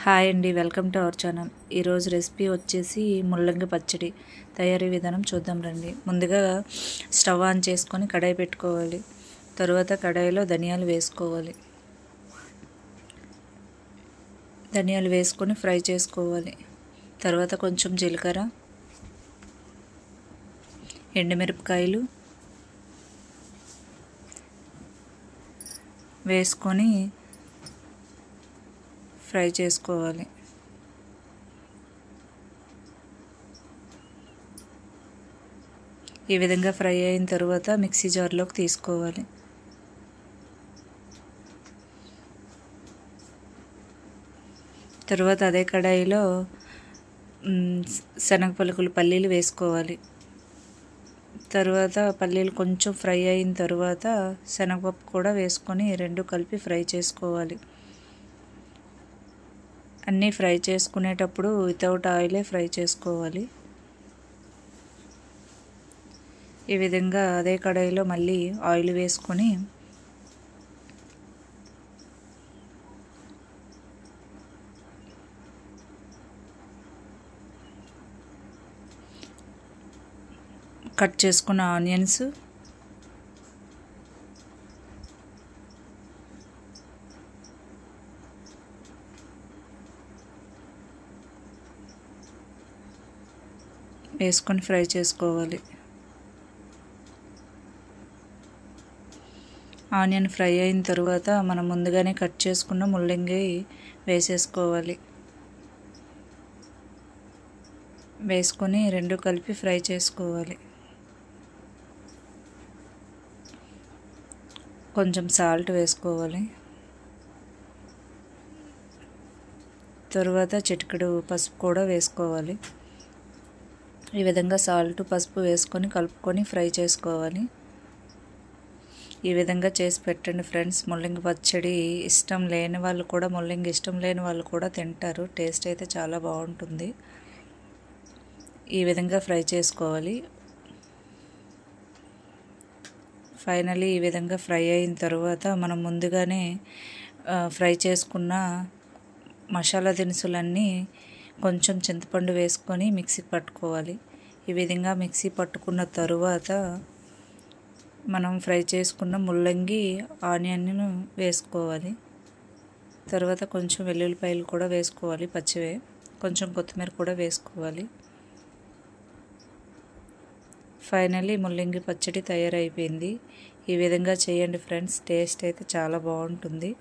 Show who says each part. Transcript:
Speaker 1: Hi అండి, welcome to our channel. ఈరోజు recipe వచ్చేసి ముల్లంగి పచ్చడి. తయారీ విధానం చూద్దాం రండి. ముందుగా స్టవ్ ఆన్ చేసుకొని కడాయి పెట్టుకోవాలి. తర్వాత కడాయిలో ధనియాలు వేసుకోవాలి. ధనియాలు వేసుకొని ఫ్రై చేసుకోవాలి. తర్వాత కొంచెం జీలకర్ర, ఎండుమిరపకాయలు వేసుకొని ఫ్రై చేసుకోవాలి. ఈ విధంగా ఫ్రై అయిన తర్వాత మిక్సీ జార్లోకి తీసుకోవాలి. తర్వాత అదే కడాయిలో శనగ పల్లీలు వేసుకోవాలి. తర్వాత పల్లీలు కొంచెం ఫ్రై అయిన తర్వాత శనగపప్పు కూడా వేసుకొని రెండు కలిపి ఫ్రై చేసుకోవాలి. అన్నీ ఫ్రై చేసుకునేటప్పుడు వితౌట్ ఆయిలే ఫ్రై చేసుకోవాలి. ఈ విధంగా అదే కడాయిలో మళ్ళీ ఆయిల్ వేసుకొని కట్ చేసుకున్న ఆనియన్స్, వేసుకొని ఫ్రై చేసుకోవాలి. ఆనియన్ ఫ్రై అయిన తర్వాత మనం ముందుగానే కట్ చేసుకున్న ముల్లంగి వేసేసుకోవాలి. వేసుకొని రెండు కలిపి ఫ్రై చేసుకోవాలి. కొంచెం సాల్ట్ వేసుకోవాలి. తరువాత చిటికెడు పసుపు కూడా వేసుకోవాలి. ఈ విధంగా సాల్ట్, పసుపు వేసుకొని కలుపుకొని ఫ్రై చేసుకోవాలి. ఈ విధంగా చేసి పెట్టండి ఫ్రెండ్స్. ముల్లంగి పచ్చడి ఇష్టం లేని వాళ్ళు కూడా, ముల్లంగి ఇష్టం లేని వాళ్ళు కూడా తింటారు. టేస్ట్ అయితే చాలా బాగుంటుంది. ఈ విధంగా ఫ్రై చేసుకోవాలి. ఫైనలీ ఈ విధంగా ఫ్రై అయిన తర్వాత మనం ముందుగానే ఫ్రై చేసుకున్న మసాలా దినుసులన్నీ కొంచెం చింతపండు వేసుకొని మిక్సీ పట్టుకోవాలి. ఈ విధంగా మిక్సీ పట్టుకున్న తరువాత మనం ఫ్రై చేసుకున్న ముల్లంగి, ఆనియన్ను వేసుకోవాలి. తర్వాత కొంచెం వెల్లుల్లిపాయలు కూడా వేసుకోవాలి, పచ్చివే. కొంచెం కొత్తిమీర కూడా వేసుకోవాలి. ఫైనల్లీ ముల్లంగి పచ్చడి తయారైపోయింది. ఈ విధంగా చేయండి ఫ్రెండ్స్. టేస్ట్ అయితే చాలా బాగుంటుంది.